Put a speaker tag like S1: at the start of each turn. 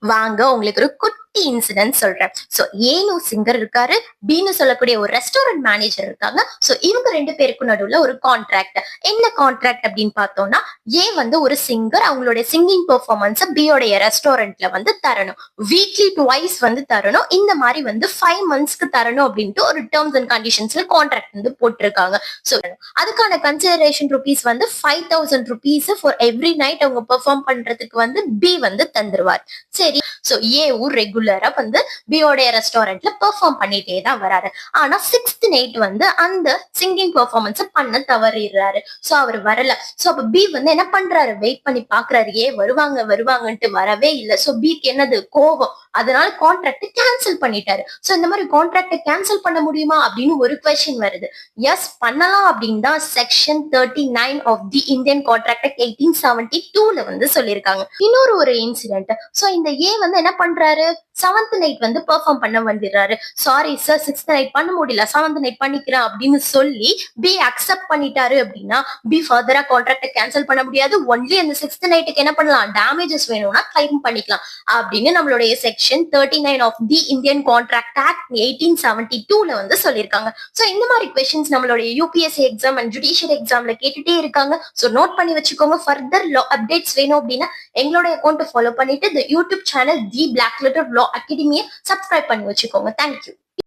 S1: வாங்க உங்களுக்கு ஒரு குட்டி இன்சிடென்ட் சொல்றேன். சோ ஏன்னு சிங்கர் இருக்காரு, பின்னு சொல்லக்கூடிய ஒரு ரெஸ்டாரண்ட் மேனேஜர் இருக்காங்க. சோ இவங்க 2 பேருக்கும் நடுவுல ஒரு கான்ட்ராக்ட். என்ன கான்ட்ராக்ட் அப்படின்னு பார்த்தோம்னா, ஏ வந்து ஒரு சிங்கர் அவங்களுடைய சிங்கிங் பெர்ஃபார்மன்ஸ பியோடைய ரெஸ்டாரண்ட்ல வந்து தரணும். வீக்லி ட்வைஸ் வந்து தரணும். இந்த மாதிரி வந்து 5 மந்த்ஸ்க்கு தரணும் அப்படின்ட்டு ஒரு டேர்ம்ஸ் அண்ட் கண்டிஷன்ஸ்ல கான்ட்ராக்ட் வந்து போட்டிருக்காங்க. சோ அதுக்கான கன்சிடரேஷன் ருபீஸ் வந்து 5000 ருபீஸ் ஃபார் எவ்ரி நைட் அவங்க பெர்ஃபார்ம் பண்றதுக்கு வந்து பி வந்து தந்துருவார். சரி, சோ ஏவும் ரெகுலரா வந்து பியோடைய ரெஸ்டாரண்ட்ல பெர்ஃபார்ம் பண்ணிட்டே தான் வராரு. ஆனா 6th நைட் வந்து அந்த சிங்கிங் பெர்ஃபார்மன்ஸ் பண்ண தவறிடுறாரு. சோ அவர் வரல. சோ அப்ப பி வந்து என்ன பண்றாரு, வெயிட் பண்ணி பாக்குறாரு, ஏ வருவாங்கன்ட்டு வரவே இல்ல. சோ பிக்கு என்னது, கோவம். அதனால கான்ட்ராக்ட் கேன்சல் பண்ணிட்டாரு. சோ இந்த மாதிரி கான்ட்ராக்ட் கேன்சல் பண்ண முடியுமா அப்படின்னு ஒரு கொஸ்டின் வருது. எஸ், பண்ணலாம் அப்படின்னு தான் section 39 of the Indian contract 1872ல வந்து சொல்லியிருக்காங்க. இன்னொரு ஒரு இன்சிடென்ட். சோ இந்த ஏ வந்து என்ன பண்றாரு, 7th நைட் வந்து பெர்ஃபார்ம் பண்ண வந்துடுறாரு. சாரி சார், 6th நைட் பண்ண முடியல, 7th நைட் பண்ணிக்கிறேன் அப்படின்னு சொல்லி பி அக்செப்ட் பண்ணிட்டாரு அப்படின்னா பி ஃபர்தரா கான்ட்ராக்ட் கேன்சல் பண்ண முடியாது. ஒன்லி அந்த 6th நைட்டுக்கு என்ன பண்ணலாம், டேமேஜஸ் வேணும்னா கிளைம் பண்ணிக்கலாம் அப்படின்னு நம்மளுடைய section 39 of the Indian contract act 1872ல வந்து சொல்லியிருக்காங்க. சோ இந்த மாதிரி கொஸ்டின்ஸ் நம்மளுடைய யூபிஎஸ்சி எக்ஸாம் அண்ட் ஜுடிஷியல் எக்ஸாம்ல கேட்டுட்டே இருக்காங்க. சோ நோட் பண்ணி வச்சுக்கோங்க. ஃபர்தர் லா அப்டேட்ஸ் வேணும் அப்படின்னா எங்களோட அக்கௌண்ட் ஃபாலோ பண்ணிட்டு இந்த YouTube channel the black letter law அகாடமியை சப்ஸ்கிரைப் பண்ணி வச்சுக்கோங்க. தேங்க்யூ.